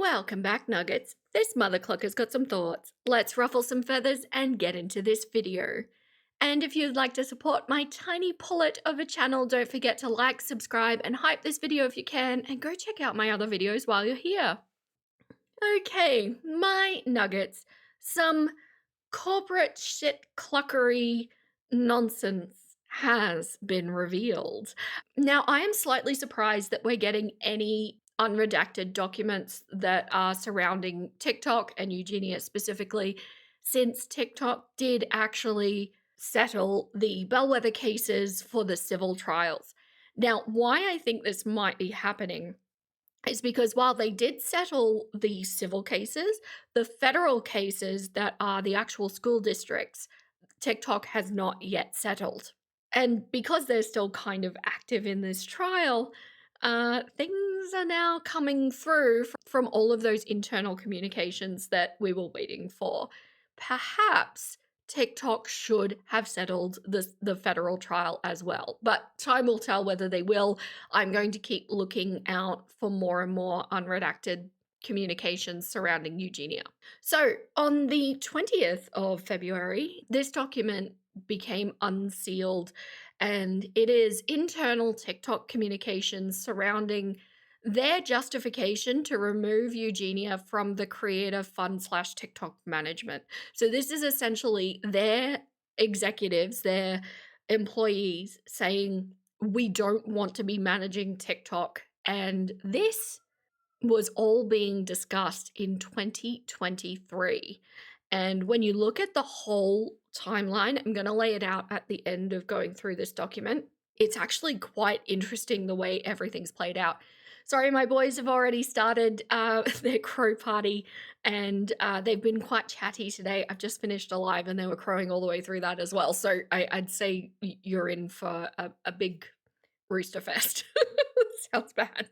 Welcome back, Nuggets. This mother clucker's got some thoughts. Let's ruffle some feathers and get into this video. And if you'd like to support my tiny pullet of a channel, don't forget to like, subscribe, and hype this video if you can, and go check out my other videos while you're here. Okay, my nuggets. Some corporate shit cluckery nonsense has been revealed. Now, I am slightly surprised that we're getting any unredacted documents that are surrounding TikTok and Eugenia specifically, since TikTok did actually settle the bellwether cases for the civil trials. Now, why I think this might be happening is because while they did settle the civil cases, the federal cases that are the actual school districts, TikTok has not yet settled. And because they're still kind of active in this trial, things are now coming through from all of those internal communications that we were waiting for. Perhaps TikTok should have settled the federal trial as well, but time will tell whether they will. I'm going to keep looking out for more and more unredacted communications surrounding Eugenia. So on the 20th of February, this document became unsealed, and it is internal TikTok communications surrounding their justification to remove Eugenia from the creator fund / TikTok management. So this is essentially their executives, their employees saying, we don't want to be managing TikTok. And this was all being discussed in 2023. And when you look at the whole timeline, I'm going to lay it out at the end of going through this document. It's actually quite interesting the way everything's played out. Sorry, my boys have already started their crow party, and they've been quite chatty today. I've just finished a live and they were crowing all the way through that as well. So I'd say you're in for a big rooster fest. Sounds bad.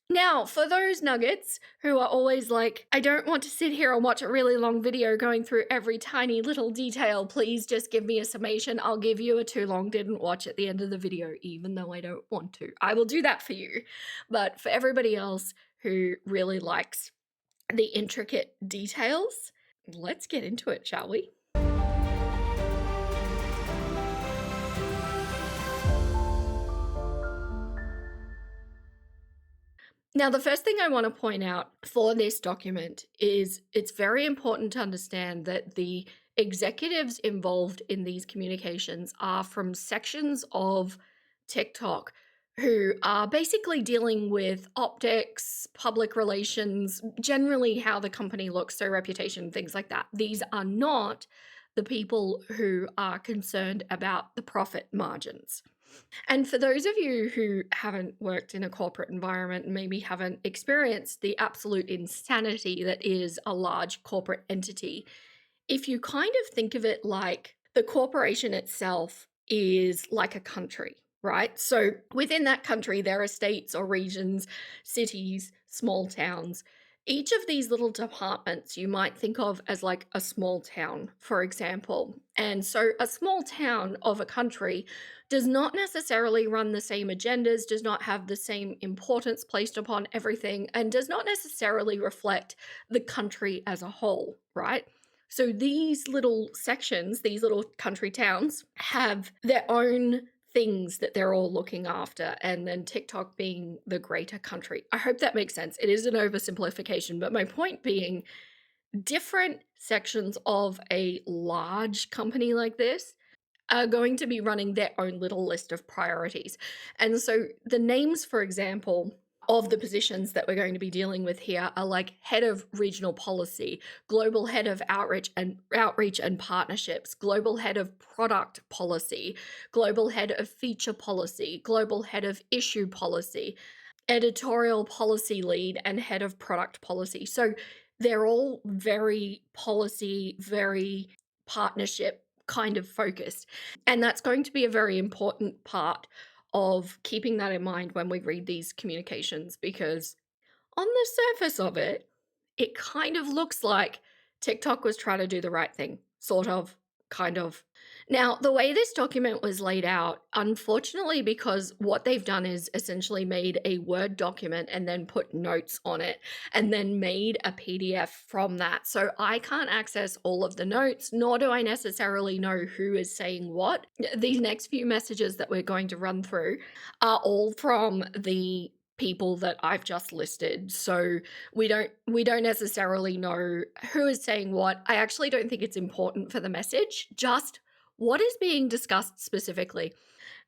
Now, for those nuggets who are always like, I don't want to sit here and watch a really long video going through every tiny little detail, please just give me a summation. I'll give you a too long didn't watch at the end of the video, even though I don't want to. I will do that for you. But for everybody else who really likes the intricate details, let's get into it, shall we? Now, the first thing I want to point out for this document is it's very important to understand that the executives involved in these communications are from sections of TikTok who are basically dealing with optics, public relations, generally how the company looks, so reputation, things like that. These are not the people who are concerned about the profit margins. And for those of you who haven't worked in a corporate environment and maybe haven't experienced the absolute insanity that is a large corporate entity, if you kind of think of it like the corporation itself is like a country, right? So within that country, there are states or regions, cities, small towns. Each of these little departments you might think of as like a small town, for example. And so a small town of a country does not necessarily run the same agendas, does not have the same importance placed upon everything, and does not necessarily reflect the country as a whole, right? So these little sections, these little country towns, have their own things that they're all looking after, and then TikTok being the greater country. I hope that makes sense. It is an oversimplification, but my point being, different sections of a large company like this are going to be running their own little list of priorities. And so the names, for example, of the positions that we're going to be dealing with here are like head of regional policy, global head of outreach and partnerships, global head of product policy, global head of feature policy, global head of issue policy, editorial policy lead, and head of product policy. So they're all very policy, very partnership kind of focused. And that's going to be a very important part of keeping that in mind when we read these communications, because on the surface of it, it kind of looks like TikTok was trying to do the right thing, sort of, kind of. Now, the way this document was laid out, unfortunately, because what they've done is essentially made a Word document and then put notes on it and then made a PDF from that. So I can't access all of the notes, nor do I necessarily know who is saying what. These next few messages that we're going to run through are all from the people that I've just listed. So we don't necessarily know who is saying what. I actually don't think it's important for the message, just what is being discussed specifically.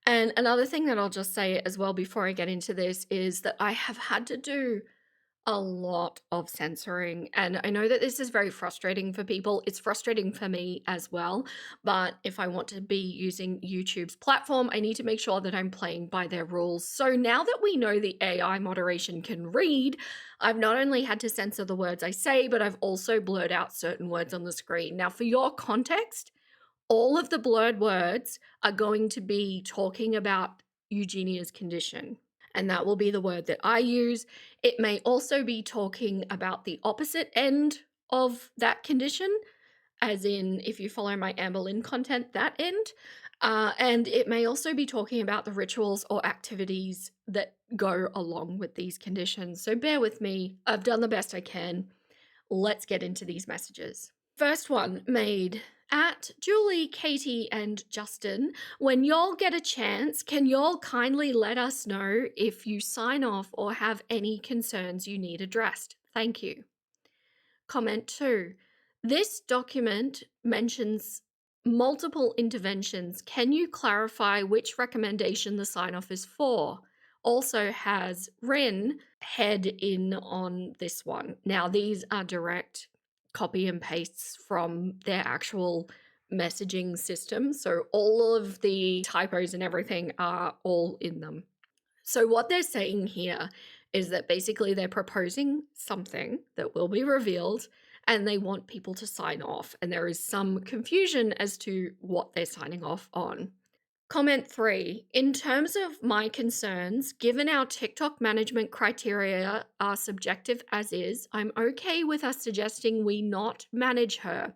And another thing that I'll just say as well before I get into this is that I have had to do a lot of censoring, and I know that this is very frustrating for people. It's frustrating for me as well, but if I want to be using YouTube's platform, I need to make sure that I'm playing by their rules. So now that we know the AI moderation can read, I've not only had to censor the words I say, but I've also blurred out certain words on the screen. Now, for your context, all of the blurred words are going to be talking about Eugenia's condition, and that will be the word that I use. It may also be talking about the opposite end of that condition, as in, if you follow my Amber Lynn content, that end. And it may also be talking about the rituals or activities that go along with these conditions. So bear with me. I've done the best I can. Let's get into these messages. First one made at Julie, Katie, and Justin. When y'all get a chance, can y'all kindly let us know if you sign off or have any concerns you need addressed? Thank you. Comment 2. This document mentions multiple interventions. Can you clarify which recommendation the sign off is for? Also has Rin head in on this one. Now, these are direct copy and pastes from their actual messaging system. So all of the typos and everything are all in them. So what they're saying here is that basically they're proposing something that will be revealed and they want people to sign off. And there is some confusion as to what they're signing off on. Comment 3. In terms of my concerns, given our TikTok management criteria are subjective as is, I'm okay with us suggesting we not manage her.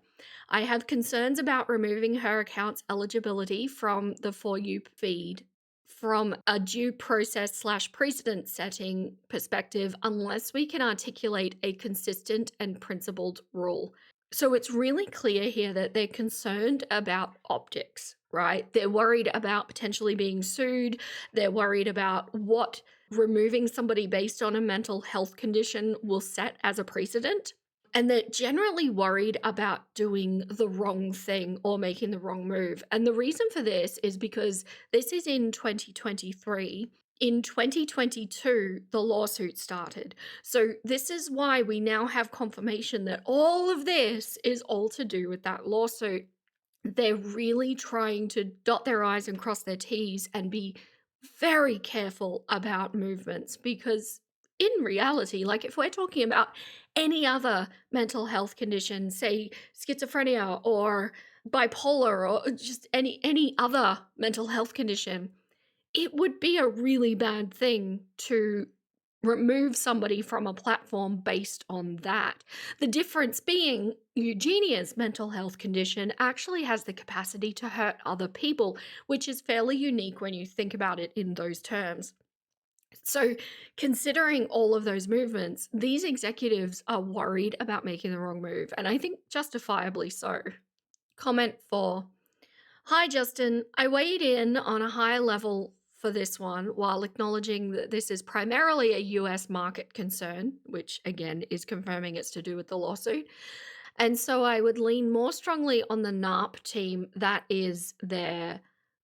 I have concerns about removing her account's eligibility from the For You feed from a due process / precedent setting perspective unless we can articulate a consistent and principled rule. So it's really clear here that they're concerned about optics, right? They're worried about potentially being sued. They're worried about what removing somebody based on a mental health condition will set as a precedent. And they're generally worried about doing the wrong thing or making the wrong move. And the reason for this is because this is in 2023. In 2022, the lawsuit started. So this is why we now have confirmation that all of this is all to do with that lawsuit. They're really trying to dot their I's and cross their T's and be very careful about movements, because in reality, like if we're talking about any other mental health condition, say schizophrenia or bipolar or just any other mental health condition, it would be a really bad thing to remove somebody from a platform based on that. The difference being Eugenia's mental health condition actually has the capacity to hurt other people, which is fairly unique when you think about it in those terms. So, considering all of those movements, these executives are worried about making the wrong move, and I think justifiably so. Comment 4. Hi, Justin. I weighed in on a high level for this one while acknowledging that this is primarily a US market concern, which again is confirming it's to do with the lawsuit. And so I would lean more strongly on the NARP team, that is their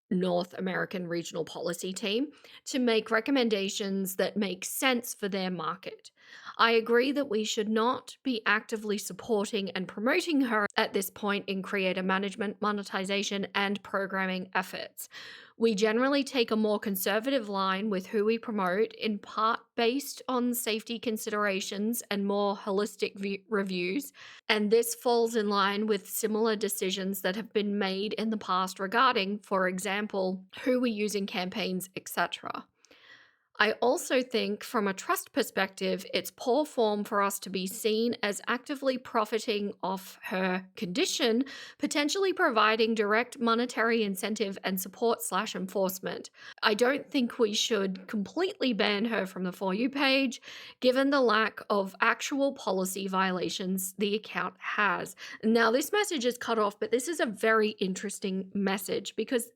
North American Regional Policy Team, to make recommendations that make sense for their market. I agree that we should not be actively supporting and promoting her at this point in creator management, monetization, and programming efforts. We generally take a more conservative line with who we promote, in part based on safety considerations and more holistic reviews, and this falls in line with similar decisions that have been made in the past regarding, for example, who we use in campaigns, etc. I also think, from a trust perspective, it's poor form for us to be seen as actively profiting off her condition, potentially providing direct monetary incentive and support/enforcement. I don't think we should completely ban her from the For You page, given the lack of actual policy violations the account has. Now, this message is cut off, but this is a very interesting message because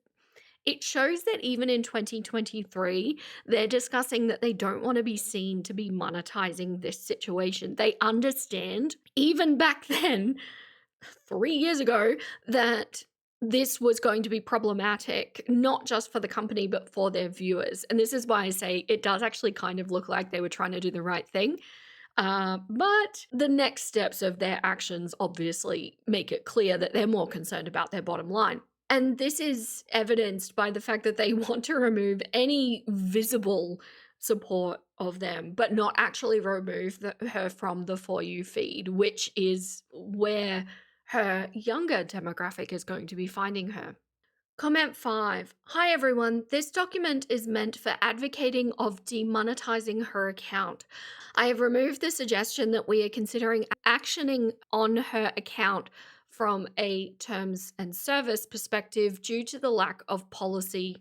it shows that even in 2023, they're discussing that they don't want to be seen to be monetizing this situation. They understand, even back then, 3 years ago, that this was going to be problematic, not just for the company, but for their viewers. And this is why I say it does actually kind of look like they were trying to do the right thing. But the next steps of their actions obviously make it clear that they're more concerned about their bottom line. And this is evidenced by the fact that they want to remove any visible support of them, but not actually remove her from the For You feed, which is where her younger demographic is going to be finding her. Comment 5. Hi everyone, this document is meant for advocating of demonetizing her account. I have removed the suggestion that we are considering actioning on her account from a terms and service perspective due to the lack of policy,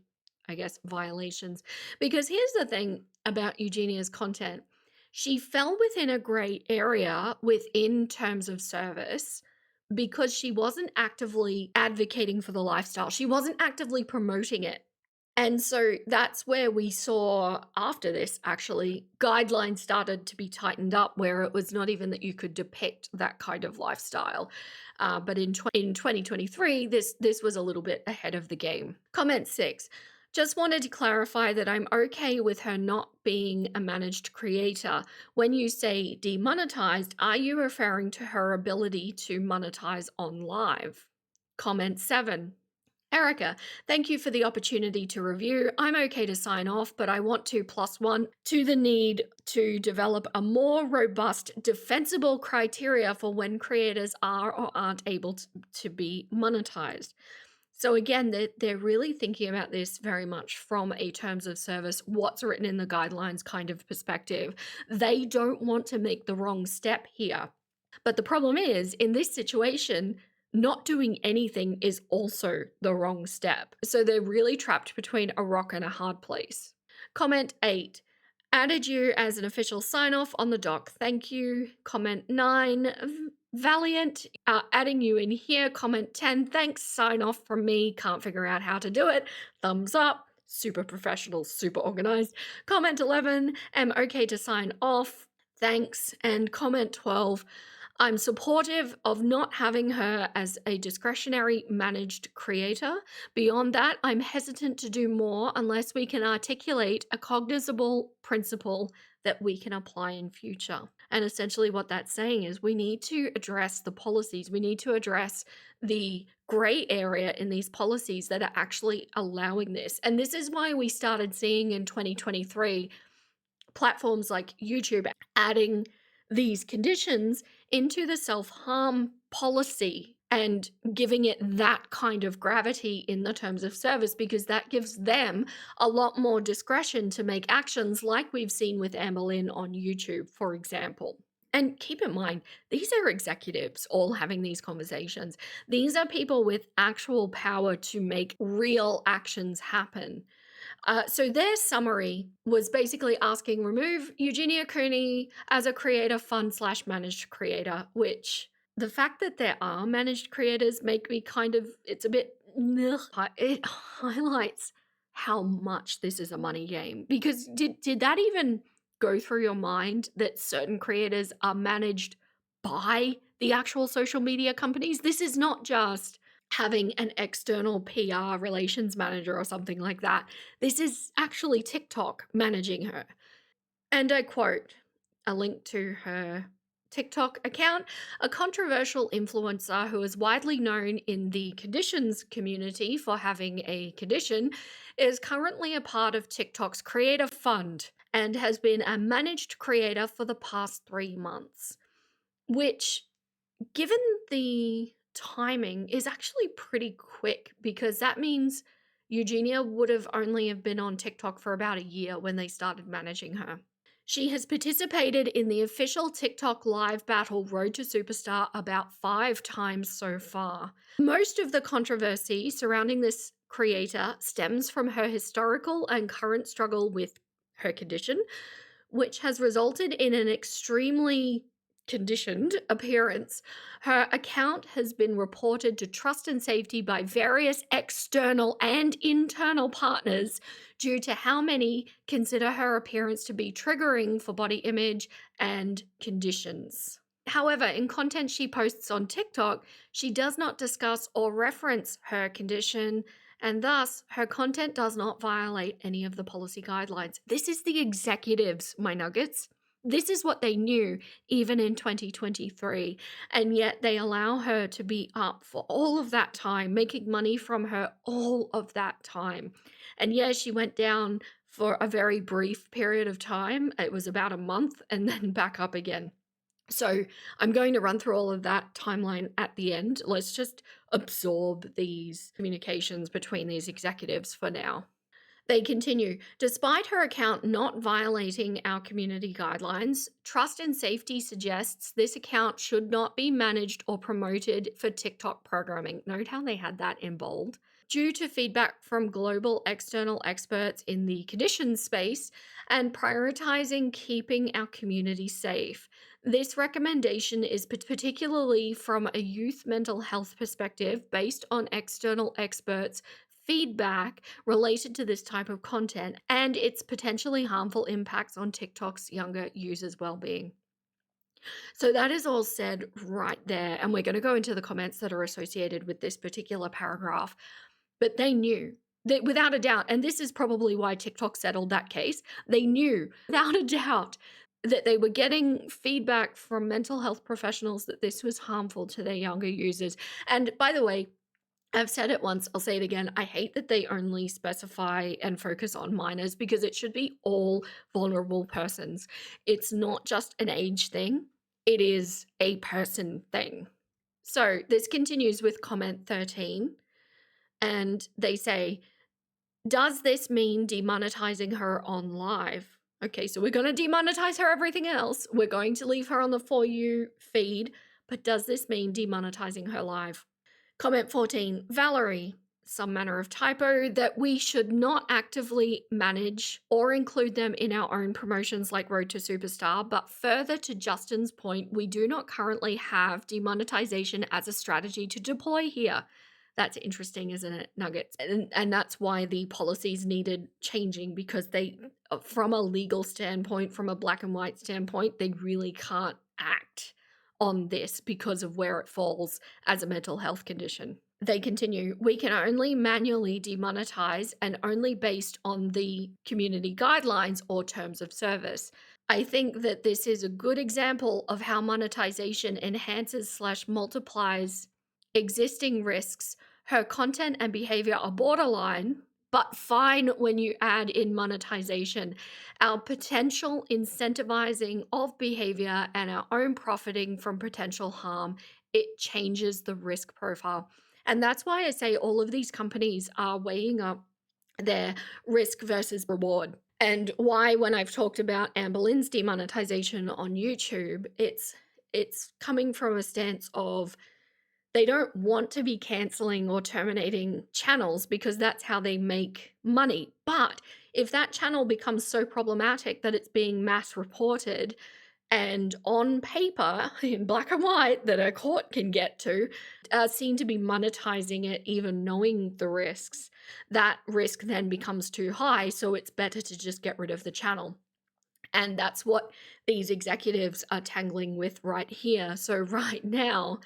violations. Because here's the thing about Eugenia's content. She fell within a gray area within terms of service because she wasn't actively advocating for the lifestyle. She wasn't actively promoting it. And so that's where we saw, after this, actually, guidelines started to be tightened up, where it was not even that you could depict that kind of lifestyle. But in 2023, this was a little bit ahead of the game. Comment 6. Just wanted to clarify that I'm okay with her not being a managed creator. When you say demonetized, are you referring to her ability to monetize on live? Comment 7. Erica, thank you for the opportunity to review. I'm okay to sign off, but I want to +1 to the need to develop a more robust, defensible criteria for when creators are or aren't able to be monetized. So again, they're really thinking about this very much from a terms of service, what's written in the guidelines kind of perspective. They don't want to make the wrong step here. But the problem is, in this situation, not doing anything is also the wrong step. So they're really trapped between a rock and a hard place. Comment 8. Added you as an official sign-off on the doc. Thank you. Comment 9. Valiant, adding you in here. Comment 10. Thanks. Sign off from me. Can't figure out how to do it. Thumbs up. Super professional, super organized. Comment 11. Am okay to sign off. Thanks. And comment 12. I'm supportive of not having her as a discretionary managed creator. Beyond that, I'm hesitant to do more unless we can articulate a cognizable principle that we can apply in future. And essentially what that's saying is we need to address the policies. We need to address the gray area in these policies that are actually allowing this. And this is why we started seeing in 2023 platforms like YouTube adding these conditions into the self-harm policy and giving it that kind of gravity in the terms of service, because that gives them a lot more discretion to make actions like we've seen with Amber Lynn on YouTube, for example. And keep in mind, these are executives all having these conversations. These are people with actual power to make real actions happen. So their summary was basically asking, remove Eugenia Cooney as a creator fund/managed creator, which the fact that there are managed creators make me kind of, it's a bit, it highlights how much this is a money game. Because did that even go through your mind that certain creators are managed by the actual social media companies? This is not just having an external PR relations manager or something like that. This is actually TikTok managing her. And I quote a link to her TikTok account. A controversial influencer who is widely known in the conditions community for having a condition is currently a part of TikTok's creator fund and has been a managed creator for the past 3 months, which, given the timing, is actually pretty quick, because that means Eugenia would have only have been on TikTok for about a year when they started managing her. She has participated in the official TikTok live battle Road to Superstar about 5 times so far. Most of the controversy surrounding this creator stems from her historical and current struggle with her condition, which has resulted in an extremely conditioned appearance. Her account has been reported to Trust and Safety by various external and internal partners due to how many consider her appearance to be triggering for body image and conditions. However, in content she posts on TikTok, she does not discuss or reference her condition, and thus her content does not violate any of the policy guidelines. This is the executives, my nuggets. This is what they knew even in 2023, and yet they allow her to be up for all of that time, making money from her all of that time. And yeah, she went down for a very brief period of time. It was about a month and then back up again. So I'm going to run through all of that timeline at the end. Let's just absorb these communications between these executives for now. They continue, despite her account not violating our community guidelines, Trust and Safety suggests this account should not be managed or promoted for TikTok programming. Note how they had that in bold. Due to feedback from global external experts in the conditions space and prioritizing keeping our community safe. This recommendation is particularly from a youth mental health perspective based on external experts' feedback related to this type of content and its potentially harmful impacts on TikTok's younger users' well-being. So that is all said right there, and we're going to go into the comments that are associated with this particular paragraph. But they knew that without a doubt, and this is probably why TikTok settled that case, they knew without a doubt that they were getting feedback from mental health professionals that this was harmful to their younger users. And by the way, I've said it once, I'll say it again. I hate that they only specify and focus on minors because it should be all vulnerable persons. It's not just an age thing, it is a person thing. So this continues with comment 13, and they say, does this mean demonetizing her on live? Okay, so we're going to demonetize her everything else. We're going to leave her on the For You feed, but does this mean demonetizing her live? Comment 14, Valerie, some manner of typo, that we should not actively manage or include them in our own promotions like Road to Superstar, but further to Justin's point, we do not currently have demonetization as a strategy to deploy here. That's interesting, isn't it, Nuggets? And that's why the policies needed changing, because they, from a legal standpoint, from a black and white standpoint, they really can't act on this because of where it falls as a mental health condition. They continue, we can only manually demonetize and only based on the community guidelines or terms of service. I think that this is a good example of how monetization enhances / multiplies existing risks. Her content and behavior are borderline, but fine when you add in monetization. Our potential incentivizing of behavior and our own profiting from potential harm, it changes the risk profile. And that's why I say all of these companies are weighing up their risk versus reward. And why, when I've talked about Amber Lynn's demonetization on YouTube, it's coming from a stance of they don't want to be canceling or terminating channels because that's how they make money. But if that channel becomes so problematic that it's being mass reported and on paper in black and white that a court can get to, seem to be monetizing it even knowing the risks, that risk then becomes too high, so it's better to just get rid of the channel. And that's what these executives are tangling with right here. So right now,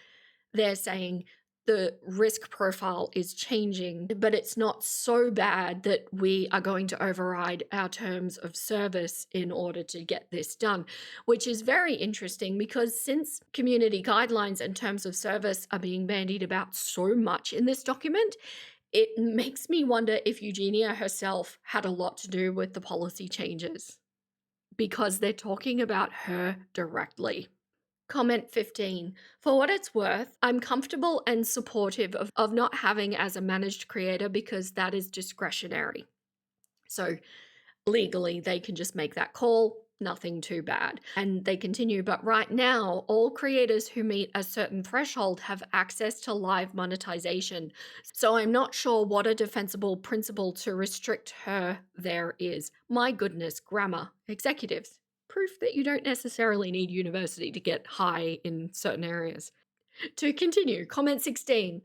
they're saying the risk profile is changing, but it's not so bad that we are going to override our terms of service in order to get this done, which is very interesting because since community guidelines and terms of service are being bandied about so much in this document, it makes me wonder if Eugenia herself had a lot to do with the policy changes because they're talking about her directly. Comment 15. For what it's worth, I'm comfortable and supportive of not having as a managed creator because that is discretionary. So legally, they can just make that call, nothing too bad. And they continue, but right now, all creators who meet a certain threshold have access to live monetization. So I'm not sure what a defensible principle to restrict her there is. My goodness, grammar, executives. Proof that you don't necessarily need university to get high in certain areas. To continue, comment 16.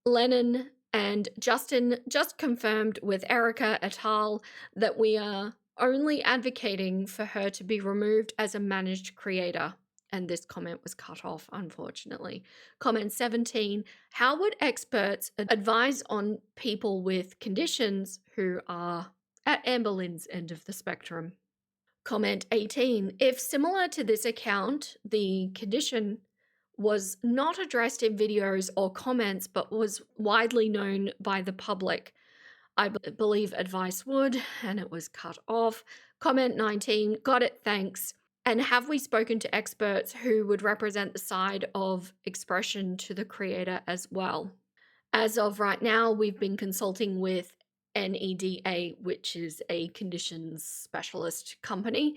Lennon and Justin just confirmed with Erica et al. That we are only advocating for her to be removed as a managed creator. And this comment was cut off, unfortunately. Comment 17. How would experts advise on people with conditions who are at Amber Lynn's end of the spectrum? Comment 18. If similar to this account, the condition was not addressed in videos or comments, but was widely known by the public, I believe advice would, and it was cut off. Comment 19. Got it, thanks. And have we spoken to experts who would represent the side of expression to the creator as well? As of right now, we've been consulting with NEDA, which is a conditions specialist company,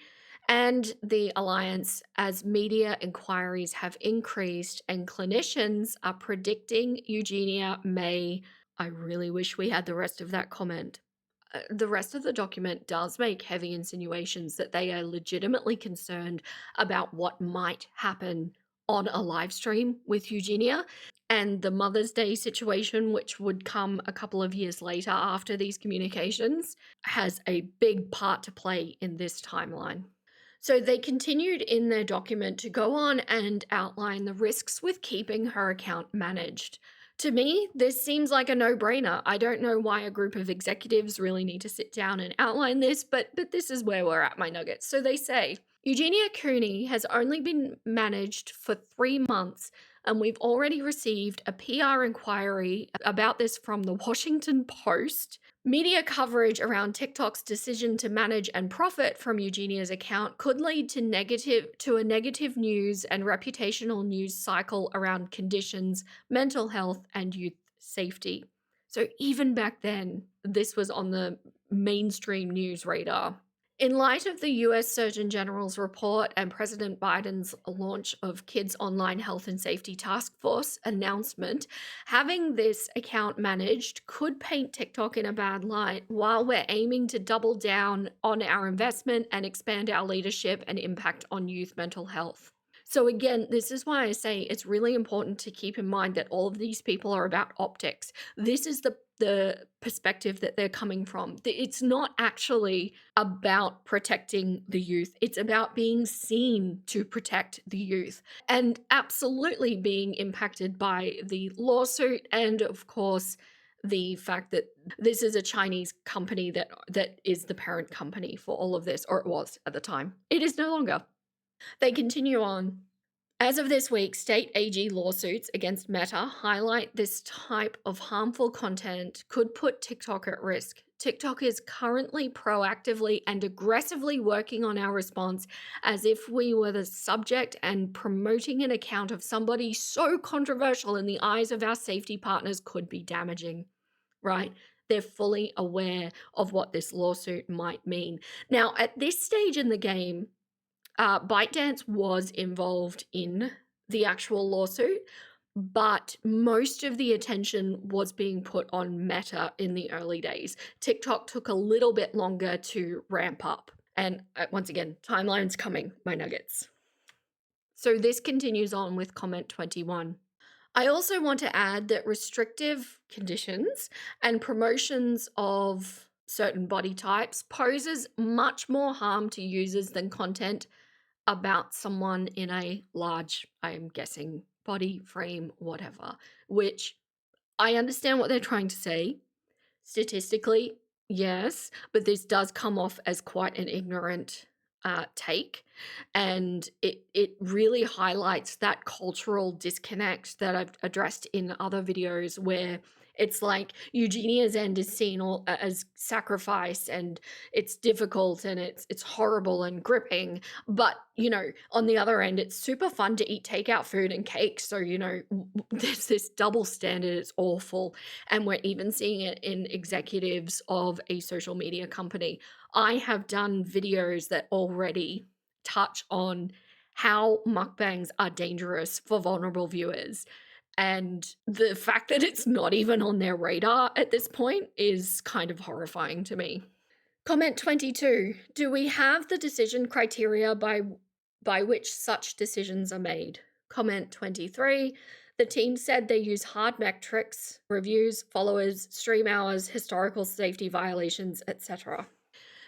and the Alliance, as media inquiries have increased and clinicians are predicting Eugenia may. I really wish we had the rest of that comment. The rest of the document does make heavy insinuations that they are legitimately concerned about what might happen on a live stream with Eugenia, and the Mother's Day situation, which would come a couple of years later after these communications, has a big part to play in this timeline. So they continued in their document to go on and outline the risks with keeping her account managed. To me, this seems like a no-brainer. I don't know why a group of executives really need to sit down and outline this, but this is where we're at, my nuggets. So they say, Eugenia Cooney has only been managed for 3 months, and we've already received a PR inquiry about this from the Washington Post. Media coverage around TikTok's decision to manage and profit from Eugenia's account could lead to a negative news and reputational news cycle around conditions, mental health, and youth safety. So even back then, this was on the mainstream news radar. In light of the US Surgeon General's report and President Biden's launch of Kids Online Health and Safety Task Force announcement, having this account managed could paint TikTok in a bad light while we're aiming to double down on our investment and expand our leadership and impact on youth mental health. So again, this is why I say it's really important to keep in mind that all of these people are about optics. This is the perspective that they're coming from. It's not actually about protecting the youth. It's about being seen to protect the youth and absolutely being impacted by the lawsuit and, of course, the fact that this is a Chinese company that is the parent company for all of this, or it was at the time. It is no longer. They continue on. As of this week, state AG lawsuits against Meta highlight this type of harmful content could put TikTok at risk. TikTok is currently proactively and aggressively working on our response as if we were the subject and promoting an account of somebody so controversial in the eyes of our safety partners could be damaging, right? They're fully aware of what this lawsuit might mean. Now, at this stage in the game, ByteDance was involved in the actual lawsuit, but most of the attention was being put on Meta in the early days. TikTok took a little bit longer to ramp up. And once again, timeline's coming, my nuggets. So this continues on with comment 21. I also want to add that restrictive conditions and promotions of certain body types poses much more harm to users than content about someone in a large, I'm guessing, body frame, whatever, which I understand what they're trying to say. Statistically, yes, but this does come off as quite an ignorant take, and it really highlights that cultural disconnect that I've addressed in other videos where It's like Eugenia's end is seen as sacrifice, and it's difficult and it's horrible and gripping. But, on the other end, it's super fun to eat takeout food and cake. So, there's this double standard. It's awful. And we're even seeing it in executives of a social media company. I have done videos that already touch on how mukbangs are dangerous for vulnerable viewers. And the fact that it's not even on their radar at this point is kind of horrifying to me. Comment 22. Do we have the decision criteria by which such decisions are made? Comment 23. The team said they use hard metrics, reviews, followers, stream hours, historical safety violations, etc.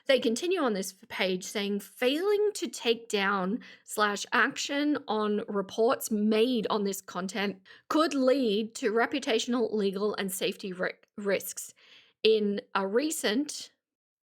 They continue on this page saying failing to take down / action on reports made on this content could lead to reputational, legal, and safety risks. In a recent,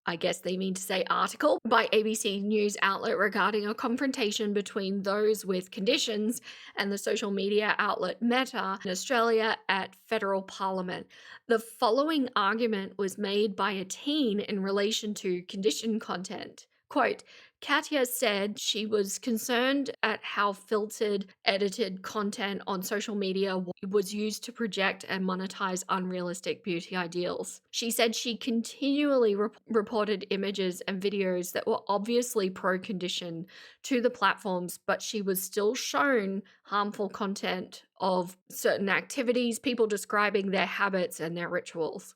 I guess they mean to say, article by ABC News outlet regarding a confrontation between those with conditions and the social media outlet Meta in Australia at federal parliament. The following argument was made by a teen in relation to condition content. Quote, Katya said she was concerned at how filtered, edited content on social media was used to project and monetize unrealistic beauty ideals. She said she continually reported images and videos that were obviously pro-condition to the platforms, but she was still shown harmful content of certain activities, people describing their habits and their rituals.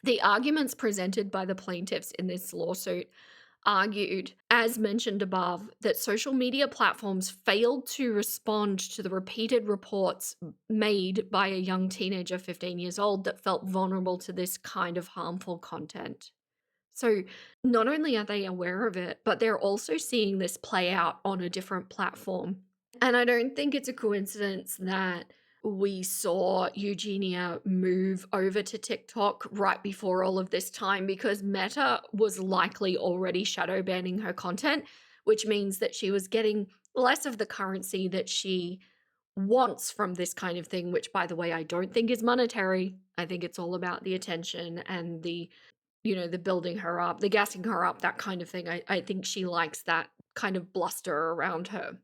The arguments presented by the plaintiffs in this lawsuit argued, as mentioned above, that social media platforms failed to respond to the repeated reports made by a young teenager, 15 years old, that felt vulnerable to this kind of harmful content. So not only are they aware of it, but they're also seeing this play out on a different platform. And I don't think it's a coincidence that we saw Eugenia move over to TikTok right before all of this time, because Meta was likely already shadow banning her content, which means that she was getting less of the currency that she wants from this kind of thing, which, by the way, I don't think is monetary. I think it's all about the attention and the building her up, the gassing her up, that kind of thing. I think she likes that kind of bluster around her.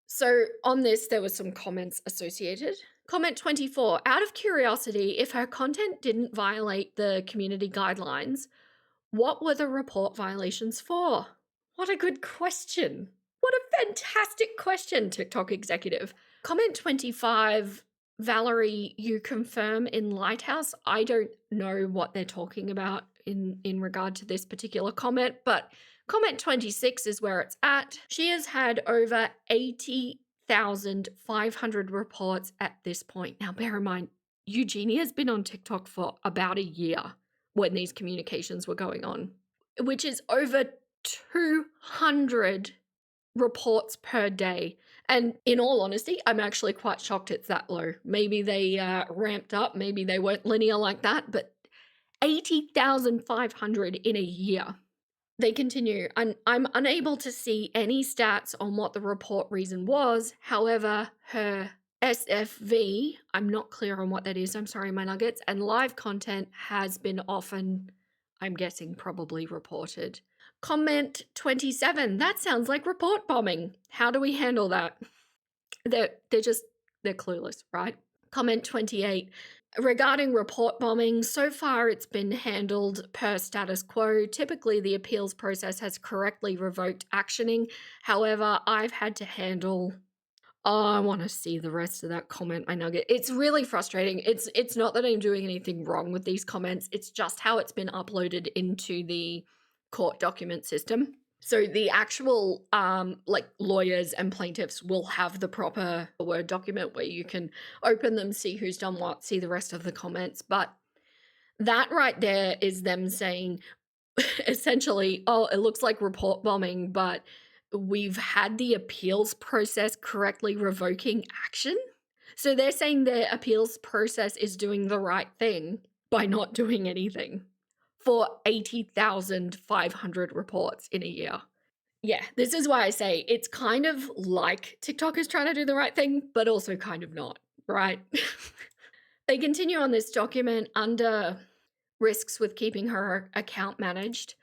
So on this, there were some comments associated. Comment 24, out of curiosity, if her content didn't violate the community guidelines, what were the report violations for? What a good question. What a fantastic question, TikTok executive. Comment 25, Valerie, you confirm in Lighthouse. I don't know what they're talking about in regard to this particular comment, but comment 26 is where it's at. She has had over 80,500 reports at this point. Now, bear in mind, Eugenia's been on TikTok for about a year when these communications were going on, which is over 200 reports per day. And in all honesty, I'm actually quite shocked it's that low. Maybe they ramped up, maybe they weren't linear like that, but 80,500 in a year. They continue, I'm unable to see any stats on what the report reason was. However, her SFV, I'm not clear on what that is, I'm sorry, my nuggets, and live content has been often, I'm guessing, probably reported. Comment 27, that sounds like report bombing. How do we handle that? They're clueless, right? Comment 28, regarding report bombing, so far it's been handled per status quo. Typically, the appeals process has correctly revoked actioning. However, I've had to handle... Oh, I want to see the rest of that comment, my nugget. It's really frustrating. It's not that I'm doing anything wrong with these comments. It's just how it's been uploaded into the court document system. So the actual lawyers and plaintiffs will have the proper Word document where you can open them, see who's done what, see the rest of the comments. But that right there is them saying essentially, oh, it looks like report bombing, but we've had the appeals process correctly revoking action. So they're saying the appeals process is doing the right thing by not doing anything for 80,500 reports in a year. Yeah, this is why I say it's kind of like TikTok is trying to do the right thing, but also kind of not, right? They continue on this document under risks with keeping her account managed.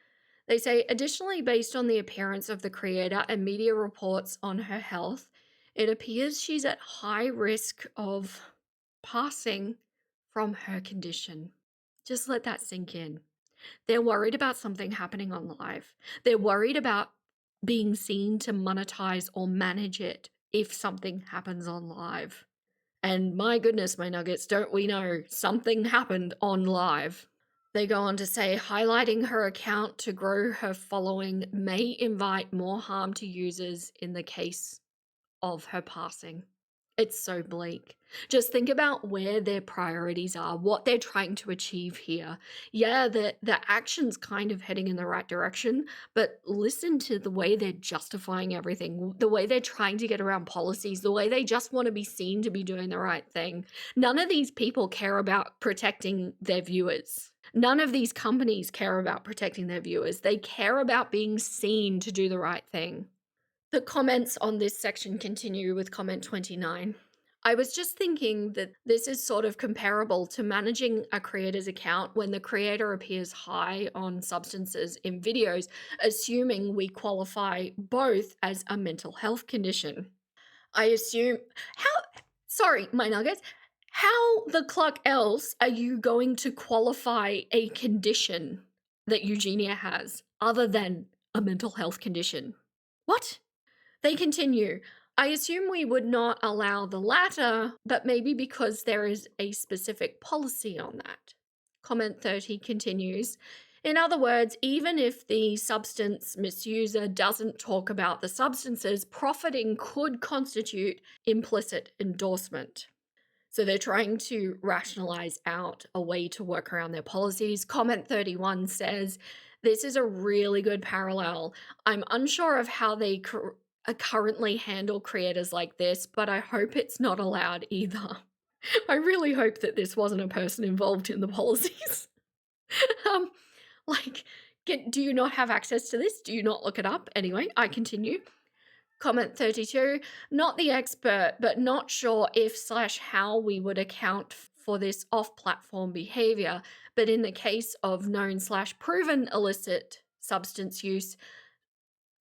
They say, additionally, based on the appearance of the creator and media reports on her health, it appears she's at high risk of passing from her condition. Just let that sink in. They're worried about something happening on live. They're worried about being seen to monetize or manage it if something happens on live. And my goodness, my nuggets, don't we know something happened on live? They go on to say, highlighting her account to grow her following may invite more harm to users in the case of her passing. It's so bleak. Just think about where their priorities are, what they're trying to achieve here. Yeah, the action's kind of heading in the right direction, but listen to the way they're justifying everything, the way they're trying to get around policies, the way they just want to be seen to be doing the right thing. None of these people care about protecting their viewers. None of these companies care about protecting their viewers. They care about being seen to do the right thing. The comments on this section continue with comment 29. I was just thinking that this is sort of comparable to managing a creator's account when the creator appears high on substances in videos, assuming we qualify both as a mental health condition. I assume, sorry, my nuggets, how the cluck else are you going to qualify a condition that Eugenia has other than a mental health condition? What? They continue, I assume we would not allow the latter, but maybe because there is a specific policy on that. Comment 30 continues, in other words, even if the substance misuser doesn't talk about the substances, profiting could constitute implicit endorsement. So they're trying to rationalize out a way to work around their policies. Comment 31 says, this is a really good parallel. I'm unsure of how they currently handle creators like this, but I hope it's not allowed either. I really hope that this wasn't a person involved in the policies. Do you not have access to this? Do you not look it up? Anyway, I continue. Comment 32, not the expert, but not sure if/how we would account for this off-platform behavior, but in the case of known/proven illicit substance use,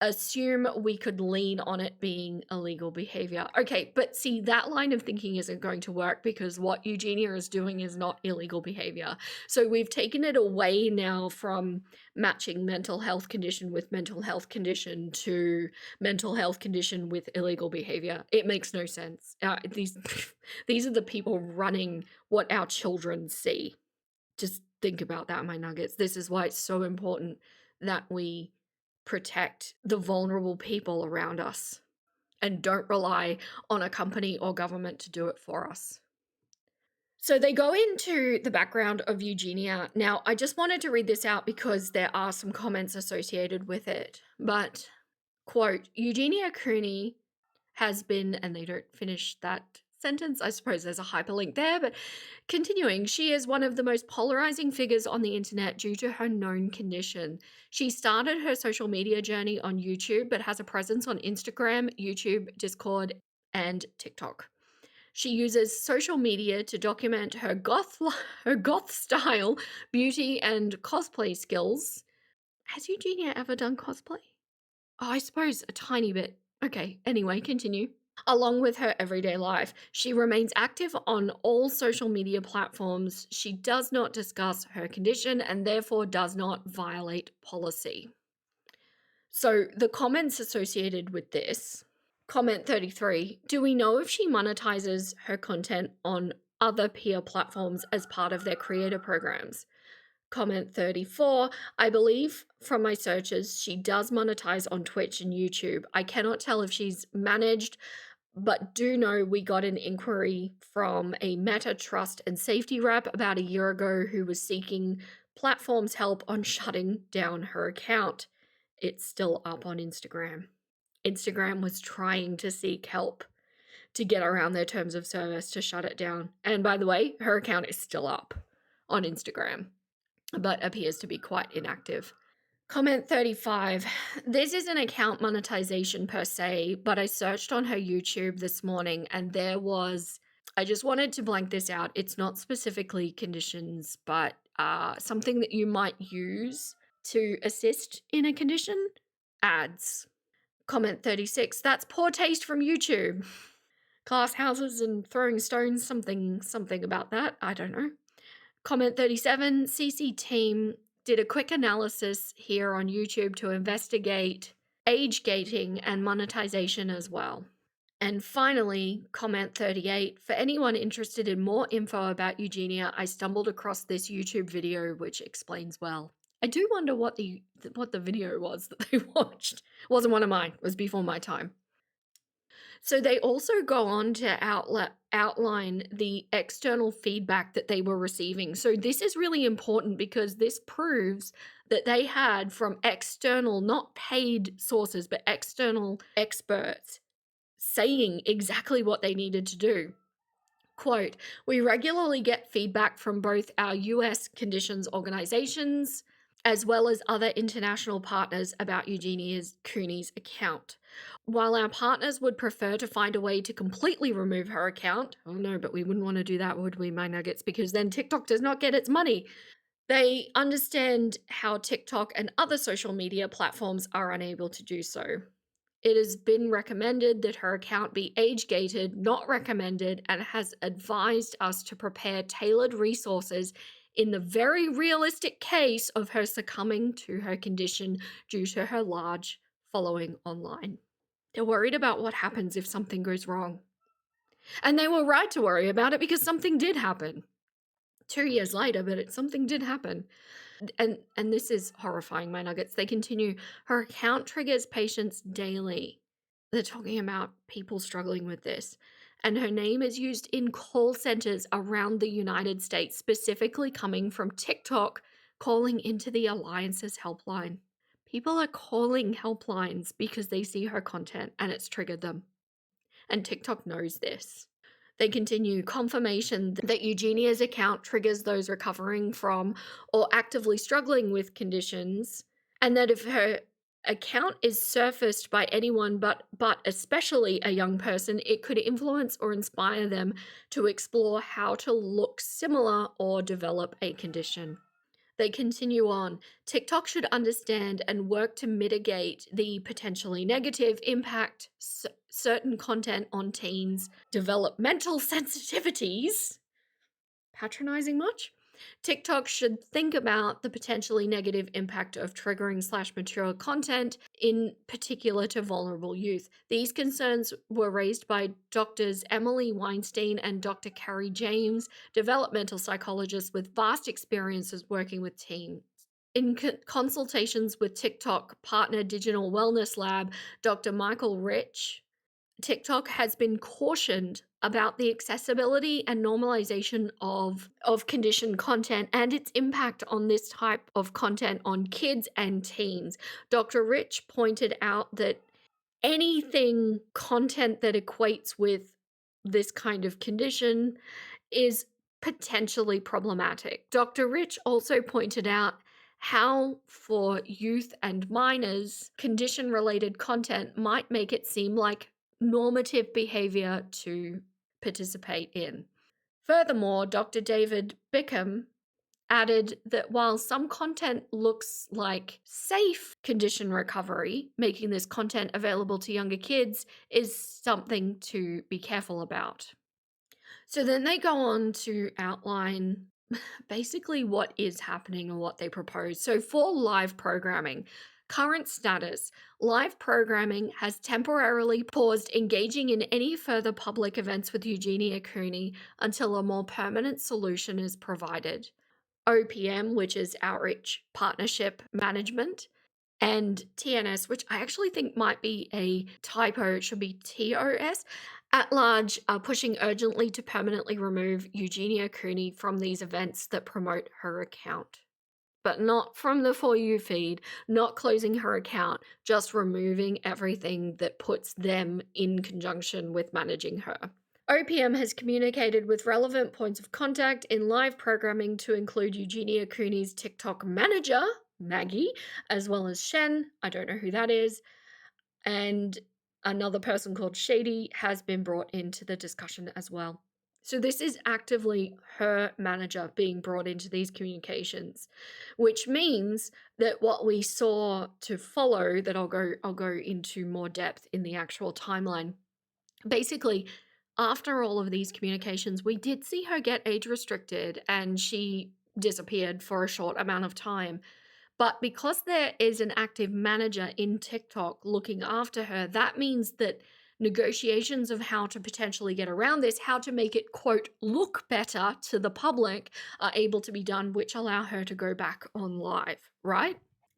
assume we could lean on it being illegal behavior. Okay, but see, that line of thinking isn't going to work because what Eugenia is doing is not illegal behavior. So we've taken it away now from matching mental health condition with mental health condition to mental health condition with illegal behavior. It makes no sense. These are the people running what our children see. Just think about that, my nuggets. This is why it's so important that we protect the vulnerable people around us and don't rely on a company or government to do it for us. So they go into the background of Eugenia. Now, I just wanted to read this out because there are some comments associated with it. But, quote, Eugenia Cooney has been, and they don't finish that sentence. I suppose there's a hyperlink there, but continuing, she is one of the most polarizing figures on the internet due to her known condition. She started her social media journey on YouTube, but has a presence on Instagram, YouTube, Discord, and TikTok. She uses social media to document her goth style, beauty, and cosplay skills. Has Eugenia ever done cosplay? Oh, I suppose a tiny bit. Okay, anyway, continue. Along with her everyday life, she remains active on all social media platforms. She does not discuss her condition and therefore does not violate policy. So the comments associated with this, comment 33, do we know if she monetizes her content on other peer platforms as part of their creator programs? Comment 34, I believe from my searches, she does monetize on Twitch and YouTube. I cannot tell if she's managed, but do know we got an inquiry from a Meta trust and safety rep about a year ago who was seeking platforms' help on shutting down her account. It's still up on Instagram. Instagram was trying to seek help to get around their terms of service to shut it down. And by the way, her account is still up on Instagram, but appears to be quite inactive. Comment 35. This isn't account monetization per se, but I searched on her YouTube this morning and there was I just wanted to blank this out. It's not specifically conditions, but something that you might use to assist in a condition. Ads. Comment 36. That's poor taste from YouTube. Glass houses and throwing stones, something about that. I don't know. Comment 37. CC team did a quick analysis here on YouTube to investigate age gating and monetization as well. And finally, comment 38. For anyone interested in more info about Eugenia, I stumbled across this YouTube video which explains well. I do wonder what the video was that they watched. It wasn't one of mine. It was before my time. So they also go on to outline the external feedback that they were receiving. So this is really important because this proves that they had from external, not paid sources, but external experts saying exactly what they needed to do. Quote, we regularly get feedback from both our US conditions organizations as well as other international partners about Eugenia's Cooney's account. While our partners would prefer to find a way to completely remove her account, oh no, but we wouldn't want to do that, would we, my nuggets? Because then TikTok does not get its money. They understand how TikTok and other social media platforms are unable to do so. It has been recommended that her account be age-gated, not recommended, and has advised us to prepare tailored resources in the very realistic case of her succumbing to her condition due to her large following online. They're worried about what happens if something goes wrong. And they were right to worry about it because something did happen. 2 years later, but something did happen. And this is horrifying, my nuggets. They continue, her account triggers patients daily. They're talking about people struggling with this. And her name is used in call centers around the United States, specifically coming from TikTok, calling into the Alliance's helpline. People are calling helplines because they see her content and it's triggered them. And TikTok knows this. They continue, confirmation that Eugenia's account triggers those recovering from or actively struggling with conditions, and that if her account is surfaced by anyone but especially a young person, it could influence or inspire them to explore how to look similar or develop a condition. They continue on. TikTok should understand and work to mitigate the potentially negative impact certain content on teens' developmental sensitivities. Patronizing much? TikTok should think about the potentially negative impact of triggering / mature content, in particular to vulnerable youth. These concerns were raised by Doctors Emily Weinstein and Dr. Carrie James, developmental psychologists with vast experiences working with teens. In consultations with TikTok partner Digital Wellness Lab, Dr. Michael Rich, TikTok has been cautioned about the accessibility and normalization of conditioned content and its impact on this type of content on kids and teens. Dr. Rich pointed out that anything content that equates with this kind of condition is potentially problematic. Dr. Rich also pointed out how for youth and minors, condition-related content might make it seem like normative behavior to participate in. Furthermore, Dr. David Bickham added that while some content looks like safe condition recovery, making this content available to younger kids is something to be careful about. So then they go on to outline basically what is happening and what they propose. So for live programming, current status, live programming has temporarily paused engaging in any further public events with Eugenia Cooney until a more permanent solution is provided. OPM, which is Outreach Partnership Management, and TNS, which I actually think might be a typo, it should be TOS, at large are pushing urgently to permanently remove Eugenia Cooney from these events that promote her account. But not from the For You feed, not closing her account, just removing everything that puts them in conjunction with managing her. OPM has communicated with relevant points of contact in live programming to include Eugenia Cooney's TikTok manager, Maggie, as well as Shen, I don't know who that is, and another person called Shady has been brought into the discussion as well. So this is actively her manager being brought into these communications, which means that what we saw to follow, that I'll go into more depth in the actual timeline. Basically, after all of these communications, we did see her get age restricted and she disappeared for a short amount of time. But because there is an active manager in TikTok looking after her, that means that negotiations of how to potentially get around this, how to make it, quote, look better to the public, are able to be done, which allow her to go back on live, right?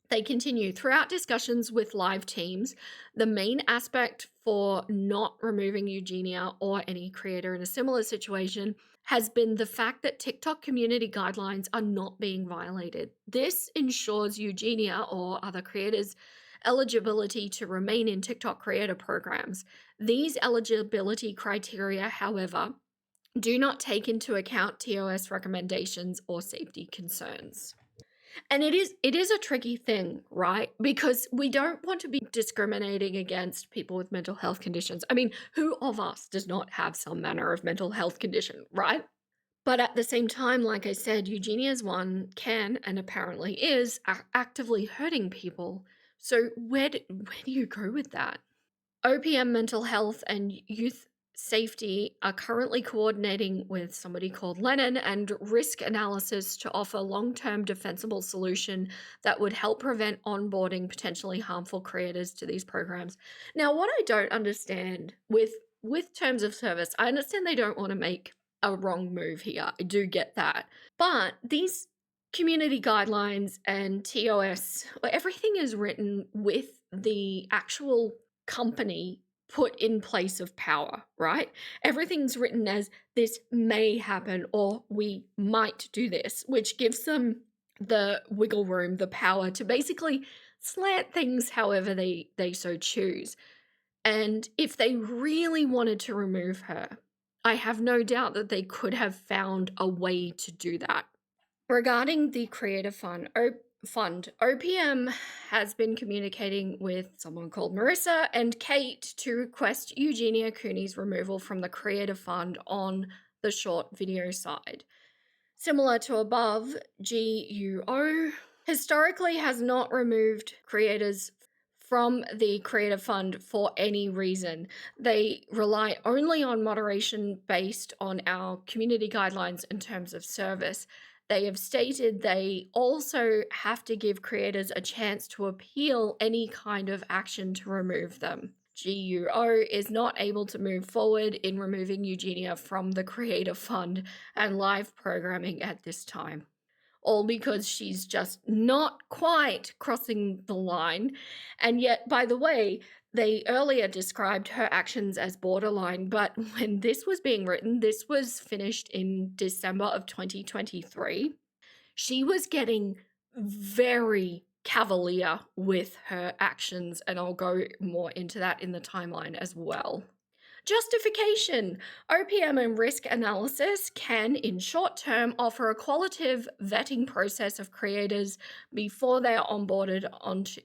They continue throughout discussions with live teams. The main aspect for not removing Eugenia or any creator in a similar situation has been the fact that TikTok community guidelines are not being violated. This ensures Eugenia or other creators' eligibility to remain in TikTok creator programs. These eligibility criteria, however, do not take into account TOS recommendations or safety concerns. And it is a tricky thing, right? Because we don't want to be discriminating against people with mental health conditions. I mean, who of us does not have some manner of mental health condition, right? But at the same time, like I said, Eugenia's one can and apparently is actively hurting people. So where do you go with that? OPM Mental Health and Youth Safety are currently coordinating with somebody called Lennon and Risk Analysis to offer long-term defensible solution that would help prevent onboarding potentially harmful creators to these programs. Now, what I don't understand with terms of service, I understand they don't want to make a wrong move here. I do get that. But these community guidelines and TOS, everything is written with the actual company put in place of power, right? Everything's written as this may happen or we might do this, which gives them the wiggle room, the power to basically slant things however they so choose. And if they really wanted to remove her, I have no doubt that they could have found a way to do that. Regarding the Creator Fund, OPM has been communicating with someone called Marissa and Kate to request Eugenia Cooney's removal from the Creator Fund on the short video side. Similar to above, GUO historically has not removed creators from the Creator Fund for any reason. They rely only on moderation based on our community guidelines in terms of service. They have stated they also have to give creators a chance to appeal any kind of action to remove them. GUO is not able to move forward in removing Eugenia from the Creator Fund and live programming at this time. All because she's just not quite crossing the line. And yet, by the way, they earlier described her actions as borderline, but when this was being written, this was finished in December of 2023. She was getting very cavalier with her actions, and I'll go more into that in the timeline as well. Justification. OPM and risk analysis can, in short term, offer a qualitative vetting process of creators before they are onboarded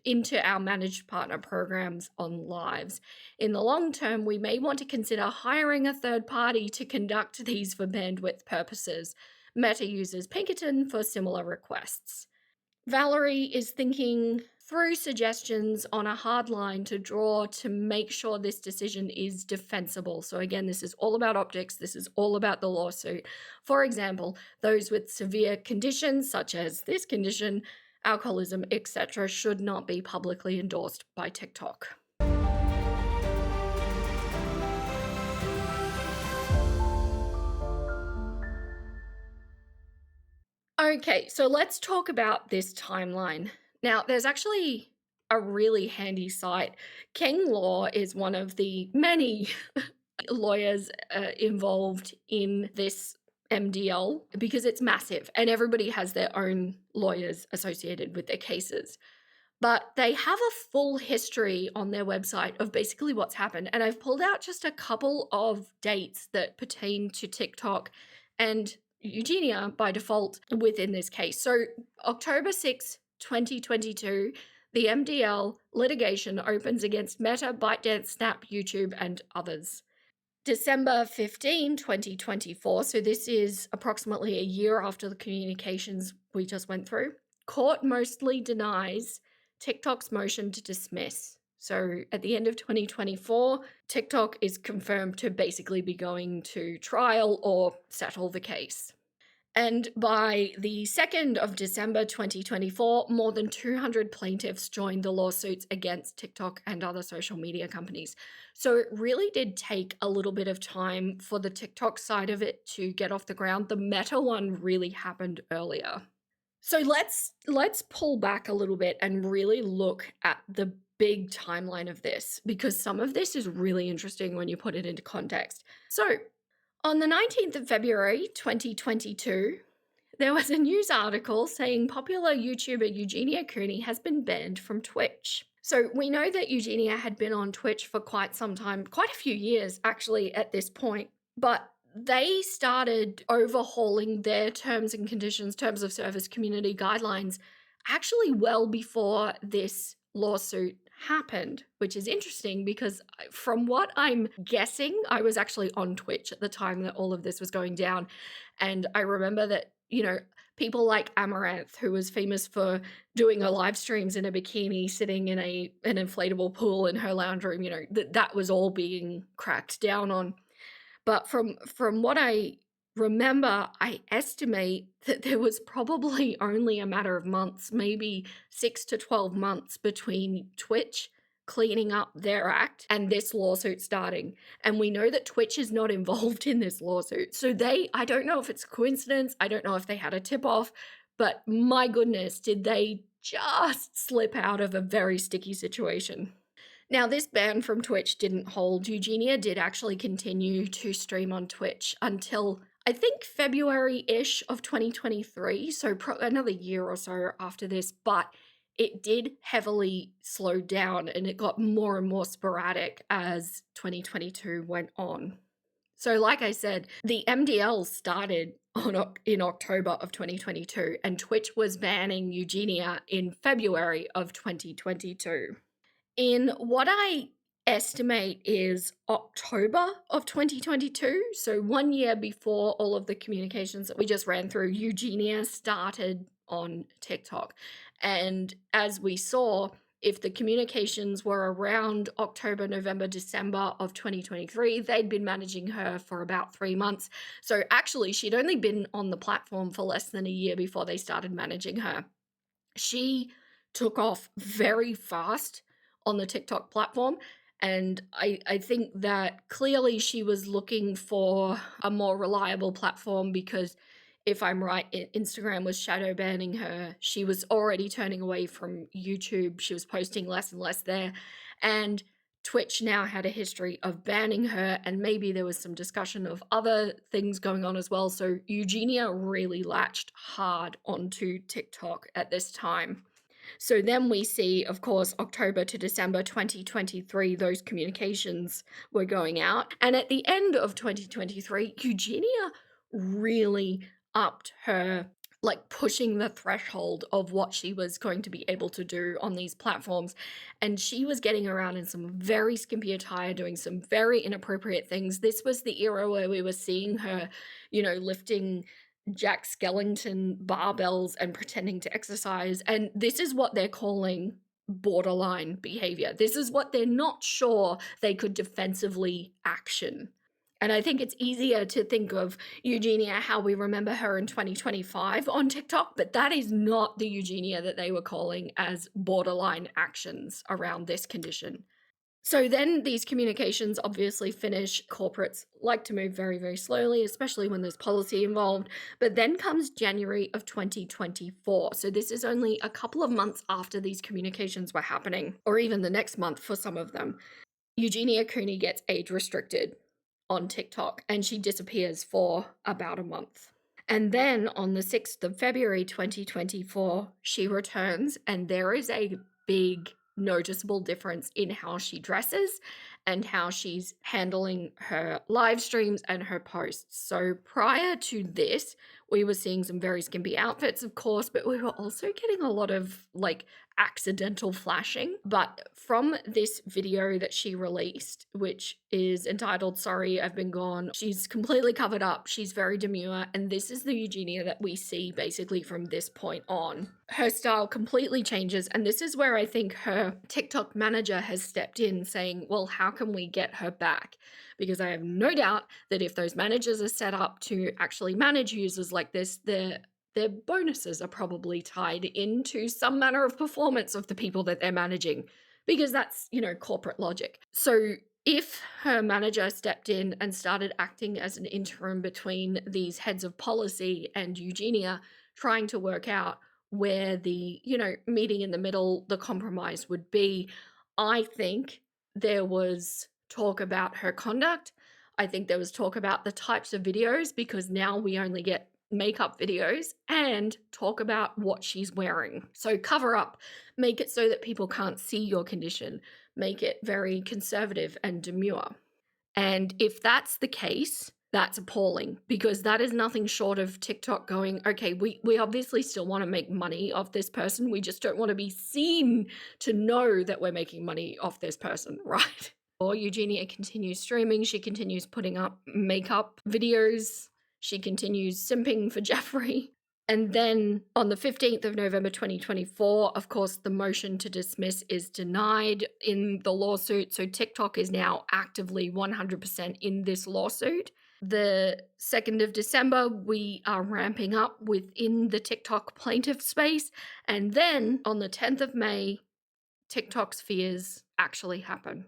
into our managed partner programs on lives. In the long term, we may want to consider hiring a third party to conduct these for bandwidth purposes. Meta uses Pinkerton for similar requests. Valerie is thinking through suggestions on a hard line to draw to make sure this decision is defensible. So again, this is all about optics. This is all about the lawsuit. For example, those with severe conditions such as this condition, alcoholism, etc., should not be publicly endorsed by TikTok. Okay, so let's talk about this timeline. Now, there's actually a really handy site. King Law is one of the many lawyers involved in this MDL because it's massive and everybody has their own lawyers associated with their cases. But they have a full history on their website of basically what's happened. And I've pulled out just a couple of dates that pertain to TikTok and Eugenia by default within this case. So October 6, 2022, the MDL litigation opens against Meta, ByteDance, Snap, YouTube, and others. December 15, 2024, so this is approximately a year after the communications we just went through, court mostly denies TikTok's motion to dismiss. So at the end of 2024, TikTok is confirmed to basically be going to trial or settle the case. And by the 2nd of December 2024, more than 200 plaintiffs joined the lawsuits against TikTok and other social media companies. So it really did take a little bit of time for the TikTok side of it to get off the ground. The Meta one really happened earlier. So let's pull back a little bit and really look at the big timeline of this, because some of this is really interesting when you put it into context. So on the 19th of February 2022, there was a news article saying popular YouTuber Eugenia Cooney has been banned from Twitch. So we know that Eugenia had been on Twitch for quite some time, quite a few years actually at this point, but they started overhauling their terms and conditions, terms of service, community guidelines, actually well before this lawsuit happened, which is interesting because from what I'm guessing, I was actually on Twitch at the time that all of this was going down. And I remember that, people like Amaranth, who was famous for doing her live streams in a bikini, sitting in an inflatable pool in her lounge room, that was all being cracked down on. But from what I remember, I estimate that there was probably only a matter of months, maybe 6 to 12 months between Twitch cleaning up their act and this lawsuit starting. And we know that Twitch is not involved in this lawsuit. So I don't know if it's a coincidence. I don't know if they had a tip off, but my goodness, did they just slip out of a very sticky situation. Now, this ban from Twitch didn't hold. Eugenia did actually continue to stream on Twitch until, I think, February-ish of 2023, so another year or so after this, but it did heavily slow down and it got more and more sporadic as 2022 went on. So like I said, the MDL started in October of 2022 and Twitch was banning Eugenia in February of 2022. In what I estimate is October of 2022, so 1 year before all of the communications that we just ran through, Eugenia started on TikTok. And as we saw, if the communications were around October, November, December of 2023, they'd been managing her for about 3 months. So actually, she'd only been on the platform for less than a year before they started managing her. She took off very fast on the TikTok platform. And I think that clearly she was looking for a more reliable platform because if I'm right, Instagram was shadow banning her. She was already turning away from YouTube. She was posting less and less there. And Twitch now had a history of banning her, and maybe there was some discussion of other things going on as well. So Eugenia really latched hard onto TikTok at this time. So then we see, of course, October to December 2023, those communications were going out. And at the end of 2023, Eugenia really upped her, pushing the threshold of what she was going to be able to do on these platforms. And she was getting around in some very skimpy attire, doing some very inappropriate things. This was the era where we were seeing her, lifting Jack Skellington barbells and pretending to exercise. And this is what they're calling borderline behavior. This is what they're not sure they could defensively action. And I think it's easier to think of Eugenia, how we remember her in 2025 on TikTok, but that is not the Eugenia that they were calling as borderline actions around this condition. So then these communications obviously finish. Corporates like to move very, very slowly, especially when there's policy involved. But then comes January of 2024. So this is only a couple of months after these communications were happening, or even the next month for some of them. Eugenia Cooney gets age restricted on TikTok and she disappears for about a month. And then on the 6th of February 2024, she returns and there is a big noticeable difference in how she dresses and how she's handling her live streams and her posts. So prior to this, we were seeing some very skimpy outfits, of course, but we were also getting a lot of like accidental flashing. But from this video that she released, which is entitled Sorry, I've Been Gone, she's completely covered up. She's very demure. And this is the Eugenia that we see basically from this point on. Her style completely changes. And this is where I think her TikTok manager has stepped in saying, well, how can we get her back? Because I have no doubt that if those managers are set up to actually manage users like this, their bonuses are probably tied into some manner of performance of the people that they're managing, because that's, corporate logic. So if her manager stepped in and started acting as an interim between these heads of policy and Eugenia, trying to work out where the, meeting in the middle, the compromise would be, I think there was talk about her conduct. I think there was talk about the types of videos, because now we only get makeup videos, and talk about what she's wearing. So cover up, make it so that people can't see your condition, make it very conservative and demure. And if that's the case, that's appalling, because that is nothing short of TikTok going, okay, we obviously still want to make money off this person. We just don't want to be seen to know that we're making money off this person, right? Or Eugenia continues streaming. She continues putting up makeup videos. She continues simping for Jeffrey. And then on the 15th of November 2024, of course, the motion to dismiss is denied in the lawsuit. So TikTok is now actively 100% in this lawsuit. The 2nd of December, we are ramping up within the TikTok plaintiff space. And then on the 10th of May, TikTok's fears actually happen.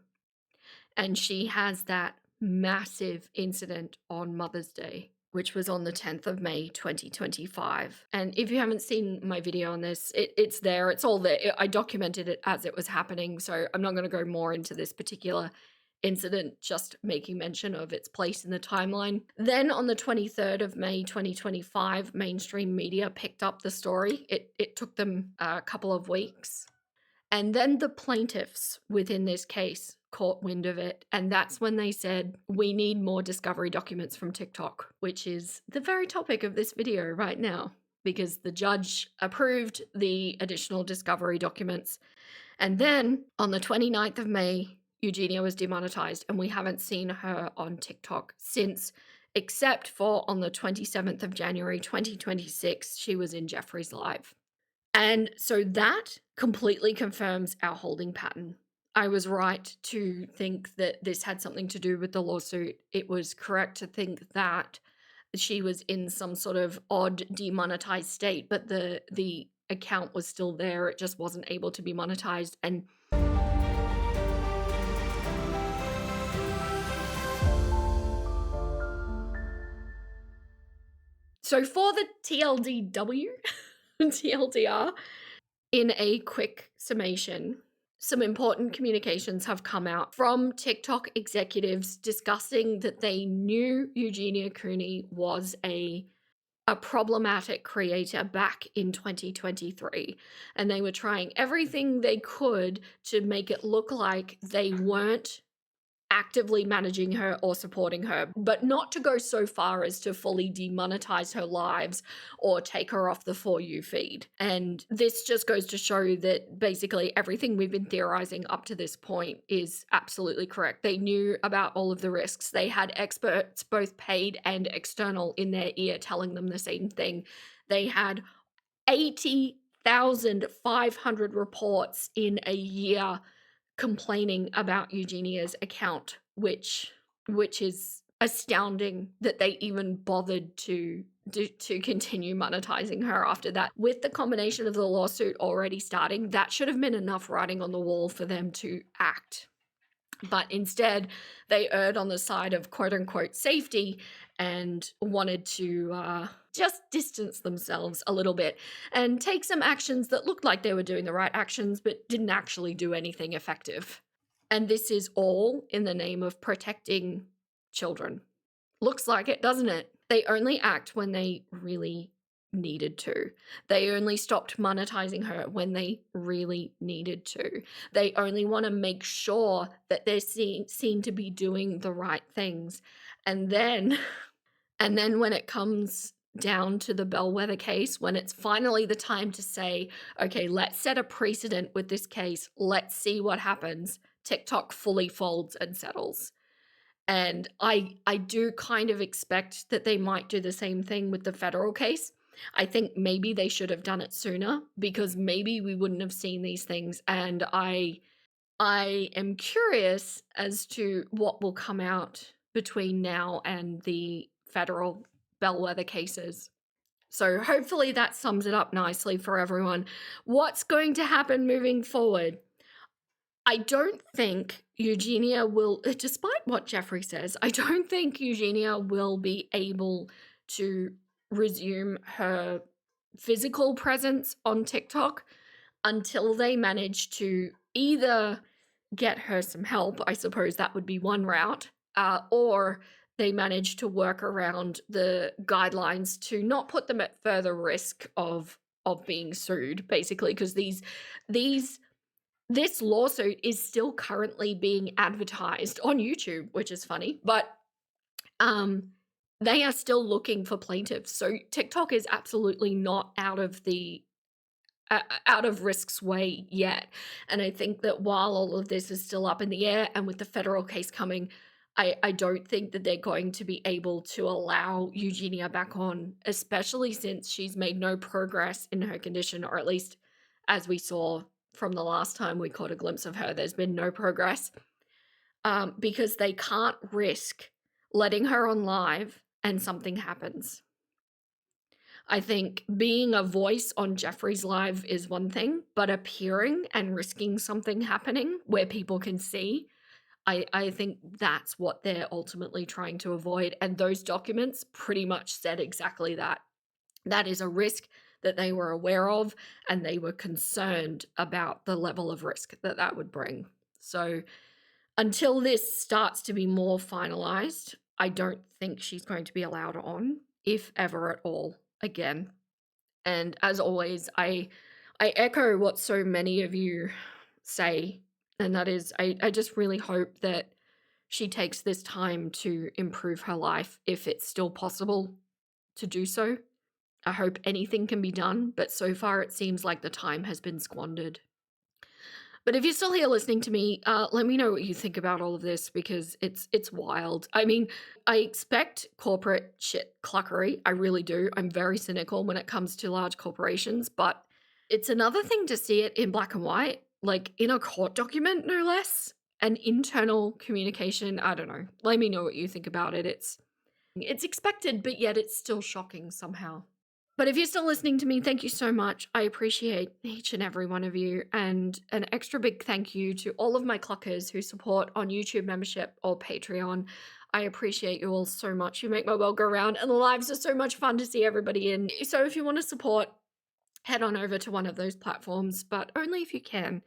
And she has that massive incident on Mother's Day, which was on the 10th of May, 2025. And if you haven't seen my video on this, it's there. It's all there. I documented it as it was happening. So I'm not going to go more into this particular incident, just making mention of its place in the timeline. Then on the 23rd of May, 2025, mainstream media picked up the story. It took them a couple of weeks. And then the plaintiffs within this case caught wind of it. And that's when they said, we need more discovery documents from TikTok, which is the very topic of this video right now, because the judge approved the additional discovery documents. And then on the 29th of May, Eugenia was demonetized, and we haven't seen her on TikTok since, except for on the 27th of January, 2026, she was in Jeffrey's live. And so that completely confirms our holding pattern. I was right to think that this had something to do with the lawsuit. It was correct to think that she was in some sort of odd demonetized state, but the account was still there. It just wasn't able to be monetized. And so for the TLDW, TLDR, in a quick summation, some important communications have come out from TikTok executives discussing that they knew Eugenia Cooney was a problematic creator back in 2023, and they were trying everything they could to make it look like they weren't actively managing her or supporting her, but not to go so far as to fully demonetize her lives or take her off the For You feed. And this just goes to show that basically everything we've been theorizing up to this point is absolutely correct. They knew about all of the risks. They had experts, both paid and external, in their ear telling them the same thing. They had 80,500 reports in a year complaining about Eugenia's account, which is astounding that they even bothered to continue monetizing her after that. With the combination of the lawsuit already starting, that should have been enough writing on the wall for them to act. But instead, they erred on the side of quote-unquote safety and wanted to just distance themselves a little bit and take some actions that looked like they were doing the right actions but didn't actually do anything effective. And this is all in the name of protecting children. Looks like it, doesn't it? They only act when they really needed to. They only stopped monetizing her when they really needed to. They only want to make sure that they're seen to be doing the right things. And then and then when it comes down to the bellwether case, when it's finally the time to say, okay, let's set a precedent with this case, let's see what happens, TikTok fully folds and settles. And I do kind of expect that they might do the same thing with the federal case. I think maybe they should have done it sooner, because maybe we wouldn't have seen these things. And I am curious as to what will come out between now and the federal bellwether cases. So hopefully that sums it up nicely for everyone. What's going to happen moving forward? I don't think Eugenia will, despite what Jeffrey says, I don't think Eugenia will be able to resume her physical presence on TikTok until they manage to either get her some help. I suppose that would be one route, or they manage to work around the guidelines to not put them at further risk of being sued, basically, because this lawsuit is still currently being advertised on YouTube, which is funny, but they are still looking for plaintiffs. So TikTok is absolutely not out of risk's way yet. And I think that while all of this is still up in the air, and with the federal case coming, I don't think that they're going to be able to allow Eugenia back on, especially since she's made no progress in her condition, or at least as we saw from the last time we caught a glimpse of her, there's been no progress, because they can't risk letting her on live and something happens. I think being a voice on Jeffrey's live is one thing, but appearing and risking something happening where people can see, I think that's what they're ultimately trying to avoid. And those documents pretty much said exactly that. That is a risk that they were aware of, and they were concerned about the level of risk that that would bring. So until this starts to be more finalized, I don't think she's going to be allowed on, if ever at all, again. And as always, I echo what so many of you say, and that is, I just really hope that she takes this time to improve her life, if it's still possible to do so. I hope anything can be done, but so far it seems like the time has been squandered. But if you're still here listening to me, let me know what you think about all of this, because it's wild. I mean, I expect corporate shit cluckery. I really do. I'm very cynical when it comes to large corporations, but it's another thing to see it in black and white, like in a court document, no less. An internal communication. I don't know. Let me know what you think about it. It's expected, but yet it's still shocking somehow. But if you're still listening to me, thank you so much. I appreciate each and every one of you. And an extra big thank you to all of my cluckers who support on YouTube membership or Patreon. I appreciate you all so much. You make my world go round, and the lives are so much fun to see everybody in. So if you want to support, head on over to one of those platforms, but only if you can.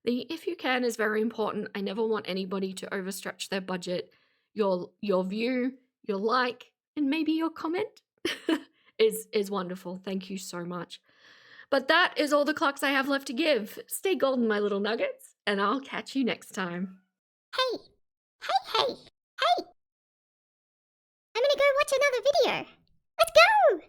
The if you can is very important. I never want anybody to overstretch their budget. Your view, your like, and maybe your comment is wonderful. Thank you so much. But that is all the clocks I have left to give. Stay golden, my little nuggets, and I'll catch you next time. Hey, hey, hey, hey! I'm gonna go watch another video. Let's go!